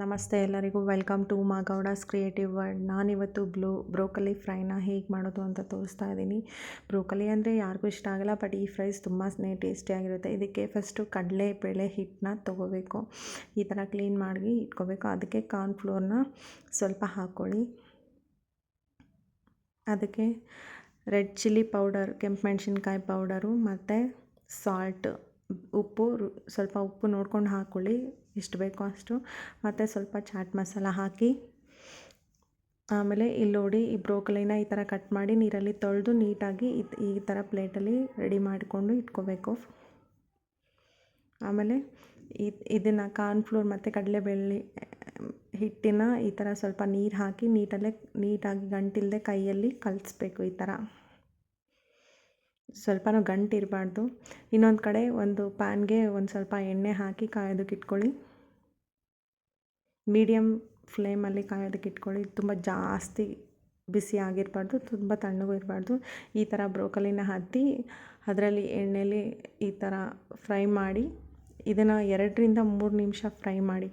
ನಮಸ್ತೆ ಎಲ್ಲರಿಗೂ, welcome to ಮಾಗೌಡಾಸ್ creative world. ನಾನಿವತ್ತು ಬ್ರೋಕಲಿ ಫ್ರೈನ ಹೇಗೆ ಮಾಡೋದು ಅಂತ ತೋರಿಸ್ತಾ ಇದ್ದೀನಿ. ಬ್ರೋಕಲಿ ಅಂದರೆ ಯಾರಿಗೂ ಇಷ್ಟ ಆಗಲ್ಲ, ಬಟ್ ಈ ಫ್ರೈಸ್ ತುಂಬಾ ಟೇಸ್ಟಿಯಾಗಿರುತ್ತೆ. ಇದಕ್ಕೆ ಫಸ್ಟು ಕಡಲೆಬೇಳೆ ಹಿಟ್ಟನ್ನ ತೊಗೋಬೇಕು. ಈ ಥರ ಕ್ಲೀನ್ ಮಾಡಿ ಇಟ್ಕೋಬೇಕು. ಅದಕ್ಕೆ ಕಾರ್ನ್ಫ್ಲೋರ್ನ ಸ್ವಲ್ಪ ಹಾಕ್ಕೊಳ್ಳಿ. ಅದಕ್ಕೆ ರೆಡ್ ಚಿಲ್ಲಿ ಪೌಡರ್, ಕೆಂಪು ಮೆಣಸಿನ್ಕಾಯಿ ಪೌಡರು ಮತ್ತು ಸಾಲ್ಟ್, ಸ್ವಲ್ಪ ಉಪ್ಪು ನೋಡ್ಕೊಂಡು ಹಾಕ್ಕೊಳ್ಳಿ, ಎಷ್ಟು ಬೇಕೋ ಅಷ್ಟು. ಮತ್ತು ಸ್ವಲ್ಪ ಚಾಟ್ ಮಸಾಲ ಹಾಕಿ, ಆಮೇಲೆ ಇಲ್ಲಿ ನೋಡಿ ಈ ಬ್ರೋಕಲಿನ ಈ ಥರ ಕಟ್ ಮಾಡಿ ನೀರಲ್ಲಿ ತೊಳೆದು ನೀಟಾಗಿ ಈ ಥರ ಪ್ಲೇಟಲ್ಲಿ ರೆಡಿ ಮಾಡಿಕೊಂಡು ಇಟ್ಕೋಬೇಕು. ಆಮೇಲೆ ಇದನ್ನು ಕಾರ್ನ್ಫ್ಲೋರ್ ಮತ್ತು ಕಡಲೆಬೇಳೆ ಹಿಟ್ಟಿನ ಈ ಥರ ಸ್ವಲ್ಪ ನೀರು ಹಾಕಿ ನೀಟಾಗಿ ಗಂಟಿಲ್ಲದೆ ಕೈಯಲ್ಲಿ ಕಲಿಸ್ಬೇಕು. ಈ ಥರ ಸ್ವಲ್ಪನೂ ಗಂಟಿರಬಾರ್ದು. ಇನ್ನೊಂದು ಕಡೆ ಒಂದು ಪ್ಯಾನ್ಗೆ ಒಂದು ಸ್ವಲ್ಪ ಎಣ್ಣೆ ಹಾಕಿ ಕಾಯೋದಕ್ಕೆ ಇಟ್ಕೊಳ್ಳಿ. ಮೀಡಿಯಮ್ ಫ್ಲೇಮಲ್ಲಿ ಕಾಯೋದಕ್ಕೆ ಇಟ್ಕೊಳ್ಳಿ. ತುಂಬ ಜಾಸ್ತಿ ಬಿಸಿ ಆಗಿರಬಾರ್ದು, ತುಂಬ ತಣ್ಣಗೂ ಇರಬಾರ್ದು. ಈ ಥರ ಬ್ರೋಕಲಿನ ಹತ್ತಿ ಅದರಲ್ಲಿ ಎಣ್ಣೆಲಿ ಈ ಥರ ಫ್ರೈ ಮಾಡಿ, ಇದನ್ನು 2-3 ನಿಮಿಷ ಫ್ರೈ ಮಾಡಿ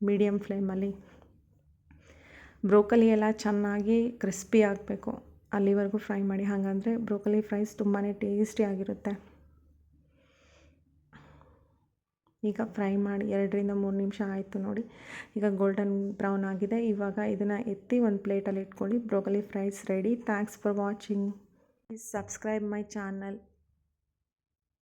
ಮೀಡಿಯಮ್ ಫ್ಲೇಮಲ್ಲಿ. ಬ್ರೋಕಲಿ ಎಲ್ಲ ಚೆನ್ನಾಗಿ ಕ್ರಿಸ್ಪಿ ಆಗಬೇಕು, ಅಲ್ಲಿವರೆಗೂ ಫ್ರೈ ಮಾಡಿ. ಹಾಗಂದರೆ ಬ್ರೋಕಲಿ ಫ್ರೈಸ್ ತುಂಬಾ ಟೇಸ್ಟಿಯಾಗಿರುತ್ತೆ. ಈಗ ಫ್ರೈ ಮಾಡಿ 2-3 ನಿಮಿಷ ಆಯಿತು ನೋಡಿ. ಈಗ ಗೋಲ್ಡನ್ ಬ್ರೌನ್ ಆಗಿದೆ. ಇವಾಗ ಇದನ್ನು ಎತ್ತಿ ಒಂದು ಪ್ಲೇಟಲ್ಲಿ ಇಟ್ಕೊಳ್ಳಿ. Broccoli fries ready. Thanks for watching. Please subscribe my channel.